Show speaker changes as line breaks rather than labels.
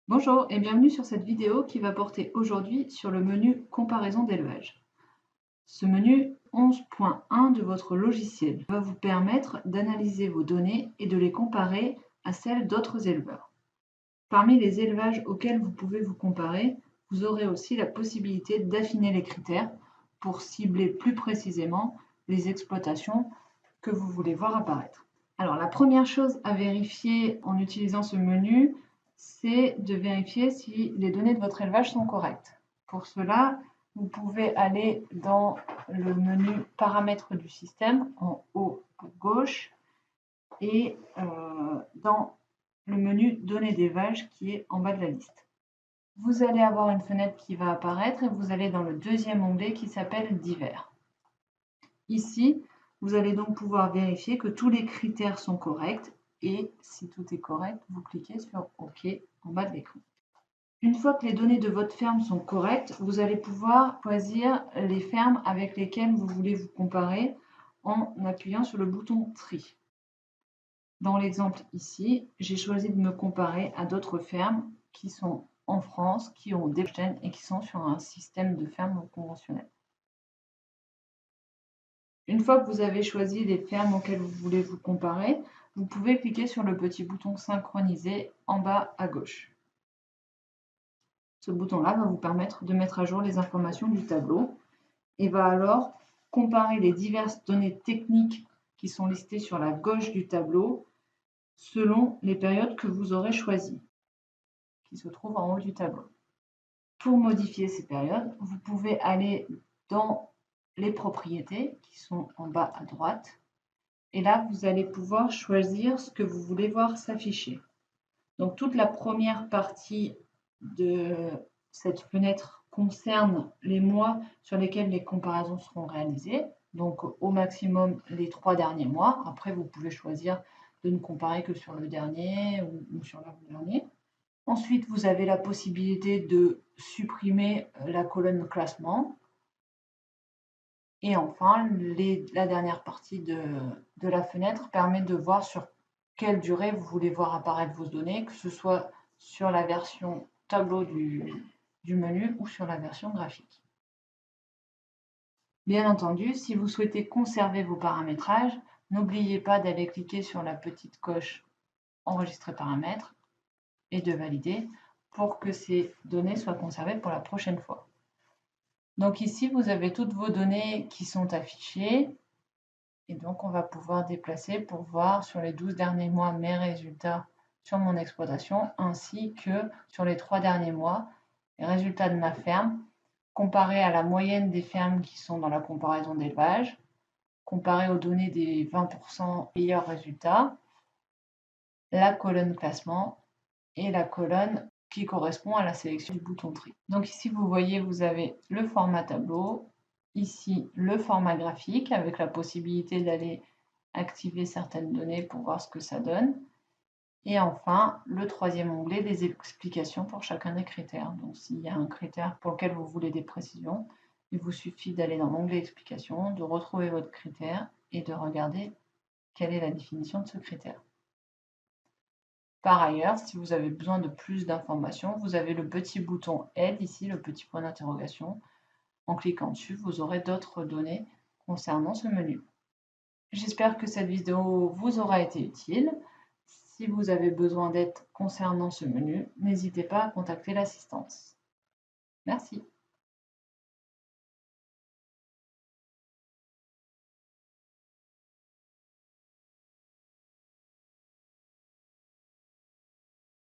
Bonjour et bienvenue sur cette vidéo qui va porter aujourd'hui sur le menu comparaison d'élevage. Ce menu 11.1 de votre logiciel va vous permettre d'analyser vos données et de les comparer à celles d'autres éleveurs. Parmi les élevages auxquels vous pouvez vous comparer, vous aurez aussi la possibilité d'affiner les critères pour cibler plus précisément les exploitations que vous voulez voir apparaître. Alors la première chose à vérifier en utilisant ce menu, c'est de vérifier si les données de votre élevage sont correctes. Pour cela, vous pouvez aller dans le menu paramètres du système en haut à gauche et dans le menu données d'élevage qui est en bas de la liste. Vous allez avoir une fenêtre qui va apparaître et vous allez dans le deuxième onglet qui s'appelle divers. Ici, vous allez donc pouvoir vérifier que tous les critères sont corrects et si tout est correct, vous cliquez sur OK en bas de l'écran. Une fois que les données de votre ferme sont correctes, vous allez pouvoir choisir les fermes avec lesquelles vous voulez vous comparer en appuyant sur le bouton Tri. Dans l'exemple ici, j'ai choisi de me comparer à d'autres fermes qui sont en France, qui ont des chaînes et qui sont sur un système de ferme conventionnel. Une fois que vous avez choisi les fermes auxquelles vous voulez vous comparer, vous pouvez cliquer sur le petit bouton synchroniser en bas à gauche. Ce bouton-là va vous permettre de mettre à jour les informations du tableau et va alors comparer les diverses données techniques qui sont listées sur la gauche du tableau selon les périodes que vous aurez choisies, qui se trouvent en haut du tableau. Pour modifier ces périodes, vous pouvez aller dans les propriétés qui sont en bas à droite. Et là, vous allez pouvoir choisir ce que vous voulez voir s'afficher. Donc, toute la première partie de cette fenêtre concerne les mois sur lesquels les comparaisons seront réalisées. Donc, au maximum, les 3 derniers mois. Après, vous pouvez choisir de ne comparer que sur le dernier ou sur l'avant-dernier. Ensuite, vous avez la possibilité de supprimer la colonne classement. Et enfin, la dernière partie de la fenêtre permet de voir sur quelle durée vous voulez voir apparaître vos données, que ce soit sur la version tableau du menu ou sur la version graphique. Bien entendu, si vous souhaitez conserver vos paramétrages, n'oubliez pas d'aller cliquer sur la petite coche Enregistrer paramètres et de valider pour que ces données soient conservées pour la prochaine fois. Donc ici, vous avez toutes vos données qui sont affichées. Et donc, on va pouvoir déplacer pour voir sur les 12 derniers mois mes résultats sur mon exploitation, ainsi que sur les 3 derniers mois, les résultats de ma ferme, comparés à la moyenne des fermes qui sont dans la comparaison d'élevage, comparés aux données des 20% meilleurs résultats, la colonne classement et la colonne qui correspond à la sélection du bouton tri. Donc ici, vous voyez, vous avez le format tableau, ici le format graphique avec la possibilité d'aller activer certaines données pour voir ce que ça donne. Et enfin, le troisième onglet, des explications pour chacun des critères. Donc s'il y a un critère pour lequel vous voulez des précisions, il vous suffit d'aller dans l'onglet explications, de retrouver votre critère et de regarder quelle est la définition de ce critère. Par ailleurs, si vous avez besoin de plus d'informations, vous avez le petit bouton Aide ici, le petit point d'interrogation. En cliquant dessus, vous aurez d'autres données concernant ce menu. J'espère que cette vidéo vous aura été utile. Si vous avez besoin d'aide concernant ce menu, n'hésitez pas à contacter l'assistance. Merci.